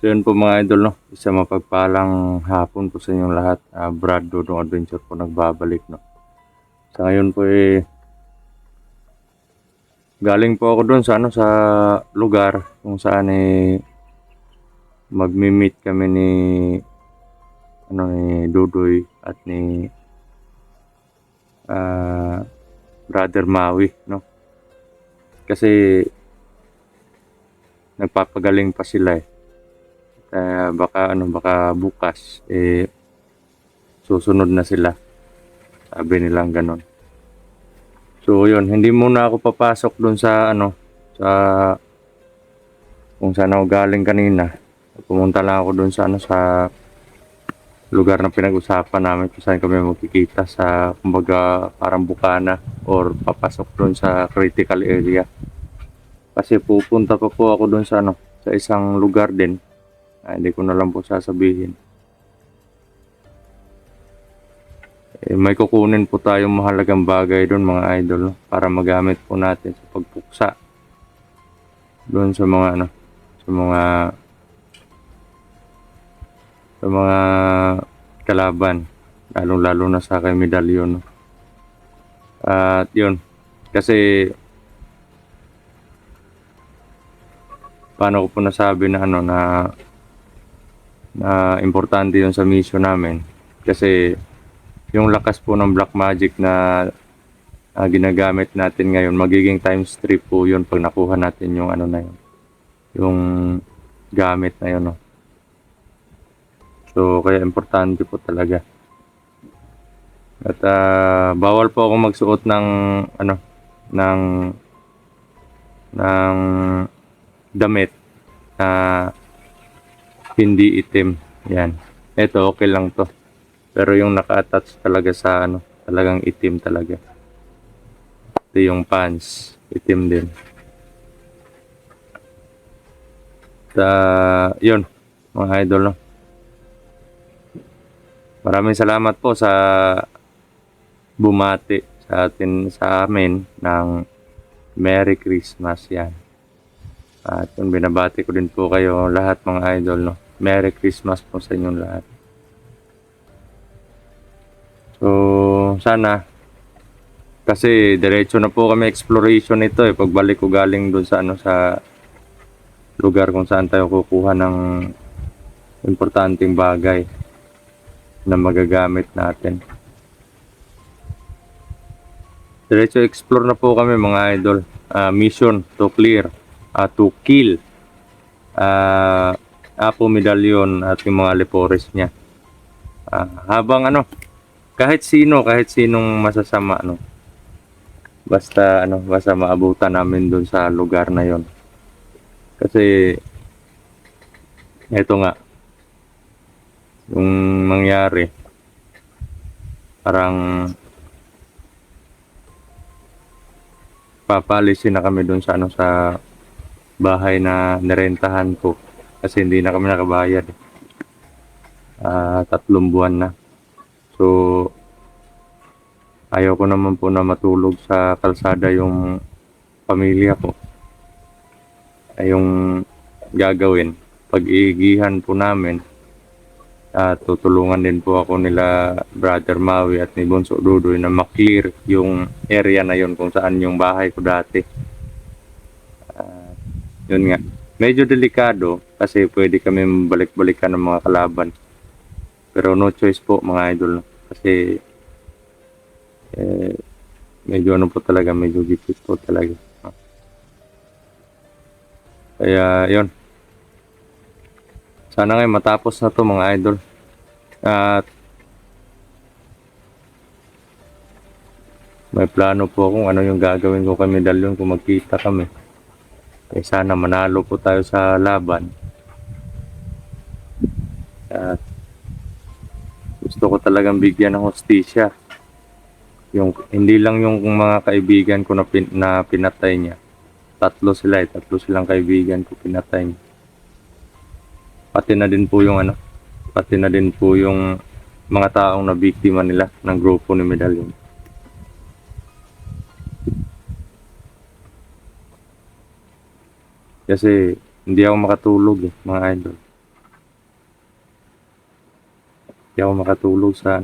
So yun po mga idol, no? Isa mapagpalang hapon po sa inyong lahat. Brad Dodong Adventure po nagbabalik, no? Sa ngayon po galing po ako doon sa sa lugar kung saan magmi-meet kami ni Dudoy at ni Brother Maui, no? Kasi nagpapagaling pa sila eh. Kaya baka bukas susunod na sila. Sabi nilang ganon. So yun, hindi muna ako papasok doon sa sa kung saan ako galing kanina. Pumunta lang ako doon sa sa lugar na pinag-usapan namin kung saan kami magkikita sa kumbaga parang bukana or papasok doon sa critical area. Kasi pupunta pa po ako doon sa sa isang lugar din. Hindi ko na lang po sasabihin. May kukunin po tayong mahalagang bagay doon mga idol, no? Para magamit po natin sa pagpuksa doon sa mga sa mga kalaban, lalo na sa kay medalyon, no? At yun, kasi paano ko po nasabi na na importante yun sa mission namin, kasi yung lakas po ng black magic na ginagamit natin ngayon, magiging times 3 po yun pag nakuha natin yung na yun, yung gamit na yun, no? So kaya importante po talaga. At bawal po ako magsuot ng ng damit na hindi itim. Yan. Ito okay lang to. Pero yung naka-attach talaga sa talagang itim talaga. Ito yung pants, itim din. Yun, mga idol, no? Maraming salamat po sa bumati sa amin ng Merry Christmas yan. At yun, binabati ko din po kayo lahat mga idol, no? Merry Christmas po sa inyong lahat. So, sana kasi diretso na po kami exploration nito pagbalik ko galing doon sa sa lugar kung saan tayo kukuha ng importanteng bagay na magagamit natin. Diretso explore na po kami mga idol. Mission to clear, to kill Apo Medallion at yung mga lepores niya. Habang kahit sinong masasama, basta maabutan namin doon sa lugar na yon. Kasi eto nga yung mangyari, parang papalisin na kami doon sa sa bahay na nirentahan ko kasi hindi na kami nakabayad. 3 buwan na. So ayaw ko naman po na matulog sa kalsada yung pamilya ko. Ay yung gagawin, pag-iigihan po namin, tutulungan din po ako nila Brother Maui at ni Bonso Dudoy na maklear yung area na yon kung saan yung bahay ko dati. Yun nga, medyo delikado kasi pwede kami balik-balikan ng mga kalaban, pero no choice po mga idol, kasi medyo po talaga, medyo gipit po talaga. Kaya yun, sana ngayon matapos na to mga idol. At may plano po kung ano yung gagawin ko kay Medallion kung magkita kami. Sana manalo po tayo sa laban. At gusto ko talagang bigyan ng hustisya. Hindi lang yung mga kaibigan ko na pinatay niya. 3 silang kaibigan ko pinatay niya. Pati na din po yung mga taong na biktima nila ng grupo ni Medallion. Kasi hindi ako makatulog mga idol. Di ako makatulog sa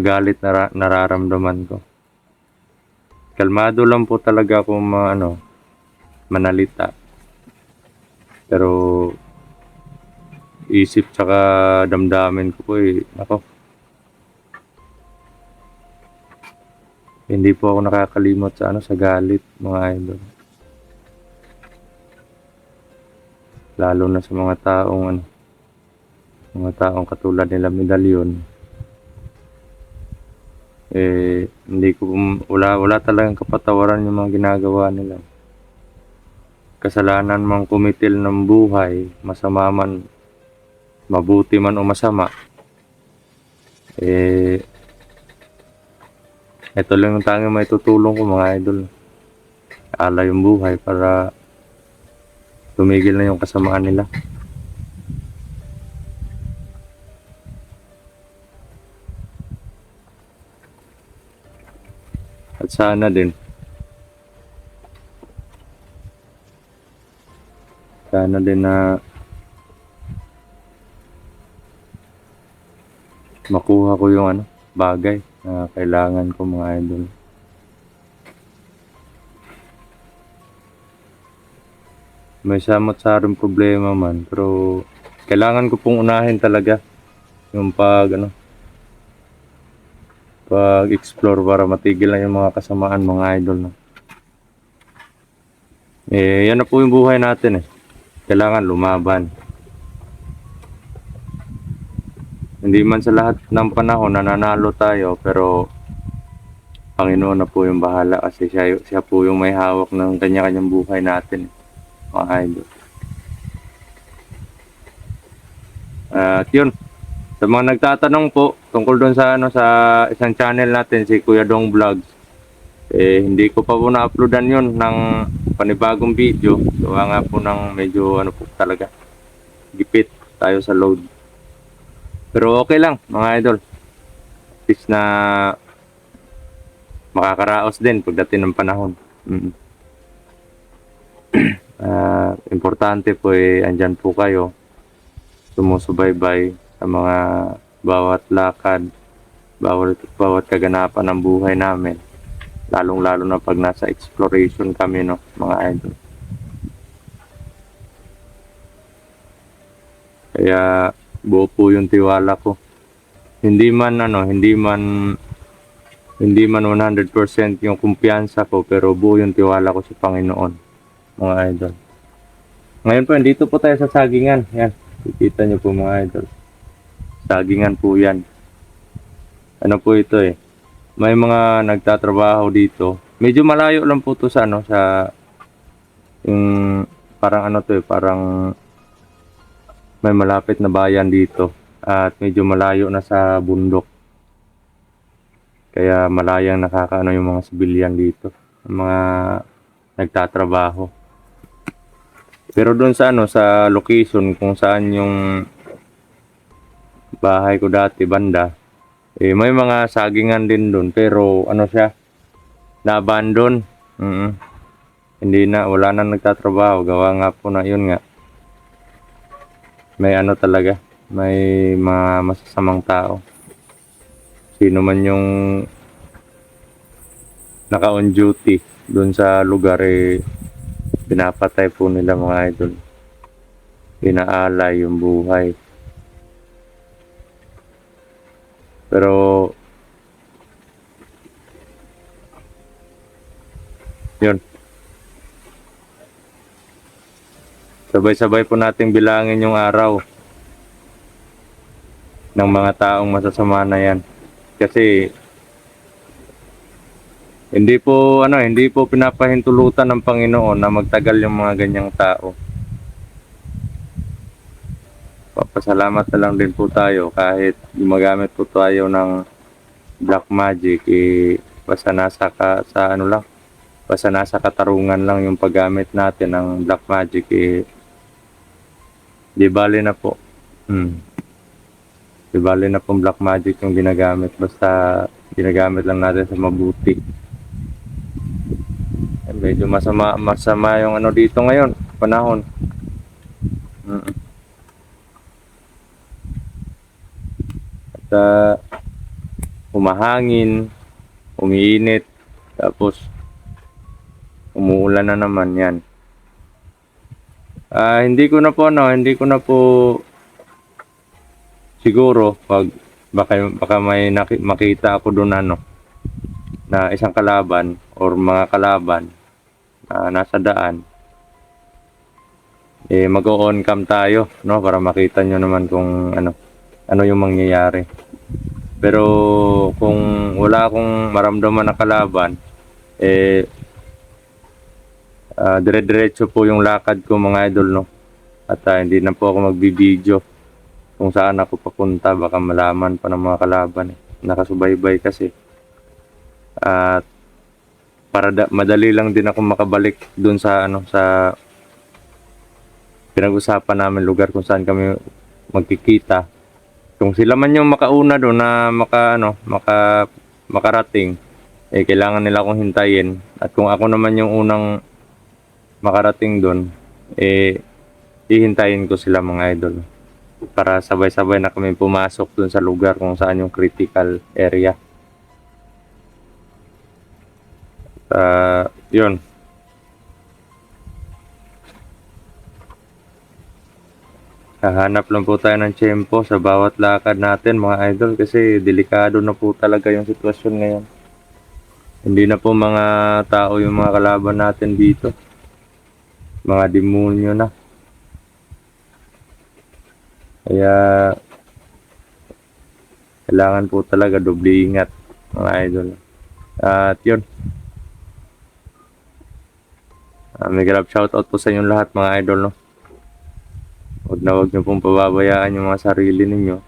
galit na nararamdaman ko. Kalmado lang po talaga ako manalita. Pero isip tsaka damdamin ko po ako. Hindi po ako nakakalimot sa galit, mga idol. Lalo na sa mga taong katulad nila Medalyon. Hindi ko wala talagang kapatawaran yung mga ginagawa nila. Kasalanan mang kumitil ng buhay, masama man, mabuti man o masama, ito lang yung tanging may tutulong ko, mga idol. Alay yung buhay para tumigil na yung kasamaan nila. At sana din na makuha ko yung bagay na kailangan ko, mga idol. May samot-sarong problema man, pero kailangan ko pong unahin talaga yung pag-explore para matigil na yung mga kasamaan, mga idol. Yan na po yung buhay natin. Kailangan lumaban. Hindi man sa lahat ng panahon nananalo tayo, pero Panginoon na po yung bahala kasi siya po yung may hawak ng kanya-kanyang buhay natin, mga idol. At yun, sa mga nagtatanong po tungkol doon sa isang channel natin, si Kuya Dong Vlogs, hindi ko pa po na-uploadan yun ng panibagong video. Gawa nga po ng medyo po talaga, gipit tayo sa load. Pero okay lang, mga idol. At least na makakaraos din pagdating ng panahon. Importante po andyan po kayo, sumusubaybay sa mga bawat lakad, bawat kaganapan ng buhay namin, lalong-lalo na pag nasa exploration kami, mga idol. Kaya buo po yung tiwala ko. Hindi man 100% yung kumpiyansa ko, pero buo yung tiwala ko sa Panginoon, mga idol. Ngayon po, dito po tayo sa sagingan. Yan, kikita nyo po, mga idol. Sagingan po yan. Ano po ito may mga nagtatrabaho dito. Medyo malayo lang po to sa yung parang parang may malapit na bayan dito. At medyo malayo na sa bundok. Kaya malayang yung mga sibilyan dito. Mga nagtatrabaho. Pero doon sa sa location kung saan yung bahay ko dati banda, may mga sagingan din doon, pero siya, na-abandon. Hindi na, wala na nagtatrabaho. Gawa nga po na yun nga. May talaga, may mga masasamang tao. Sino man yung naka-on duty doon sa lugar, pinapatay po nila, mga idol. Pinaalay yung buhay. Pero yun, sabay-sabay po nating bilangin yung araw ng mga taong masasama na yan. Kasi hindi po pinapahintulutan ng Panginoon na magtagal yung mga ganyang tao. Papasalamat na lang din po tayo kahit gumagamit po tayo ng black magic, basta nasa katarungan lang yung paggamit natin ng black magic, di bali na po. Di bali na pong black magic yung ginagamit, basta ginagamit lang natin sa mabuti. Medyo masama yung dito ngayon, panahon. Sa humahangin, umiinit, tapos umuulan na naman yan. Hindi ko na po siguro pag baka may makita ako doon na isang kalaban or mga kalaban na nasa daan, mag-on cam tayo, no, para makita nyo naman kung ano yung mangyayari. Pero kung wala akong maramdaman na kalaban, dire-diretso po yung lakad ko mga idol, no. At hindi na po ako magbibideo kung saan ako papunta, baka malaman pa ng mga kalaban. Nakasubaybay kasi. At para madali lang din ako makabalik dun sa sa pinag-usapan namin lugar kung saan kami magkikita. Kung sila man yung makauna doon na makarating, kailangan nila akong hintayin. At kung ako naman yung unang makarating doon, hihintayin ko sila mga idol. Para sabay-sabay na kami pumasok doon sa lugar kung saan yung critical area. Yun. Hahanap lang po tayo ng tiyempo sa bawat lakad natin mga idol kasi delikado na po talaga yung sitwasyon ngayon. Hindi na po mga tao yung mga kalaban natin dito. Mga demonyo na. Kaya kailangan po talaga doble ingat mga idol. At yun. May grab shoutout po sa inyong lahat mga idol, no. Huwag niyo pong pababayaan yung mga sarili ninyo.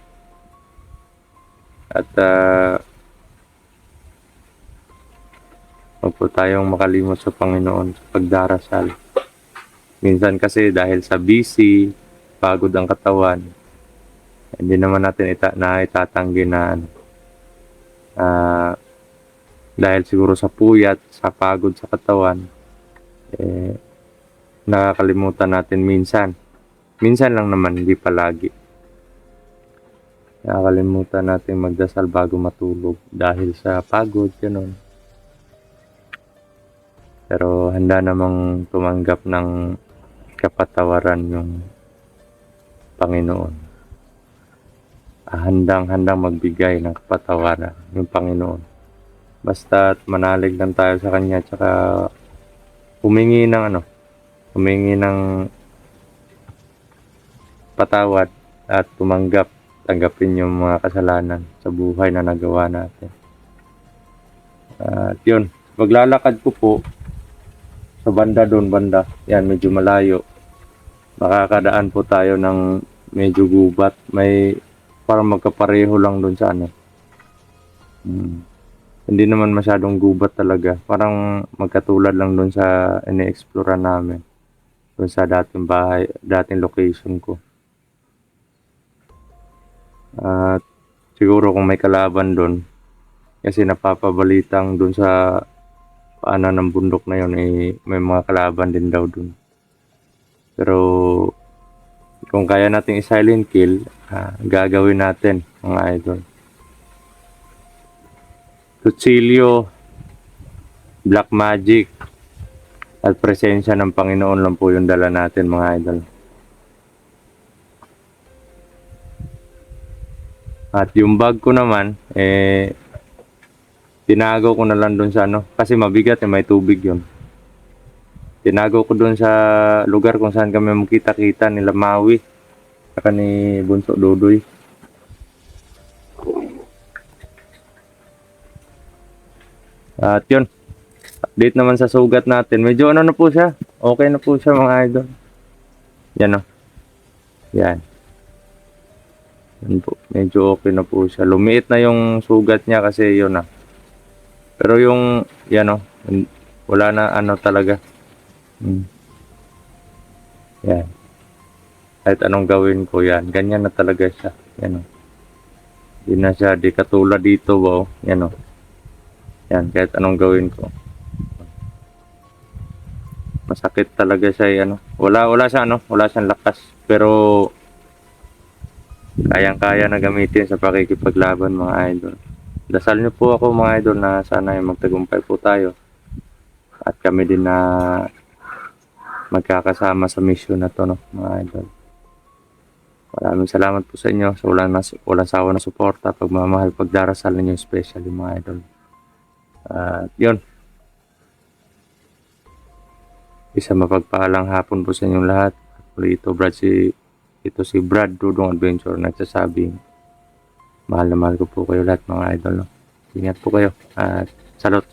At huwag po tayong makalimot sa Panginoon sa pagdarasal. Minsan kasi dahil sa busy, pagod ang katawan, hindi naman natin itatanggi na dahil siguro sa puyat, sa pagod sa katawan, nakakalimutan natin minsan. Minsan lang naman, hindi palagi. Nakakalimutan natin magdasal bago matulog dahil sa pagod, gano'n. Pero handa namang tumanggap ng kapatawaran yung Panginoon. Handang-handang magbigay ng kapatawaran yung Panginoon. Basta't manalig lang tayo sa Kanya, tsaka humingi ng patawad at tanggapin yung mga kasalanan sa buhay na nagawa natin. At yun, maglalakad ko po sa banda, yan medyo malayo. Makakadaan po tayo ng medyo gubat, may parang magkapareho lang doon sa hindi naman masyadong gubat talaga, parang magkatulad lang doon sa ini-explore namin doon sa dating location ko. At siguro kung may kalaban doon, kasi napapabalitang doon sa paanan ng bundok na yun, may mga kalaban din daw doon. Pero kung kaya nating i-silent kill, gagawin natin mga idol. Tutsilyo, black magic, at presensya ng Panginoon lang po yung dala natin mga idol. At yung bag ko naman, tinago ko na lang doon sa kasi mabigat, may tubig yun. Tinago ko doon sa lugar kung saan kami makita-kita nila Maui saka ni Bunso Dodoy. At yun, update naman sa sugat natin. Medyo na po siya. Okay na po siya mga idol. Yan Yan. Yan po. Medyo okay na po siya. Lumiit na yung sugat niya kasi yun Pero yung, wala na talaga. Yan. Kahit anong gawin ko, yan. Ganyan na talaga siya. Yan Hindi na siya, di katulad dito, Yan Yan, kahit anong gawin ko. Masakit talaga siya, wala siyang lakas. Pero kayang-kaya na gamitin sa pakikipaglaban mga idol. Dasal niyo po ako mga idol na sana ay magtagumpay po tayo at kami din na magkakasama sa mission na to, no, mga idol. Maraming salamat po sa inyo sa walang sawa na suporta, pagmamahal, pagdarasal ninyo especially mga idol. At yun, isang mapagpalang hapon po sa inyong lahat. Muli ito si Brad Dudong Adventure nagsasabing mahal na mahal ko po kayo lahat mga idol. No? Ingat po kayo at salot.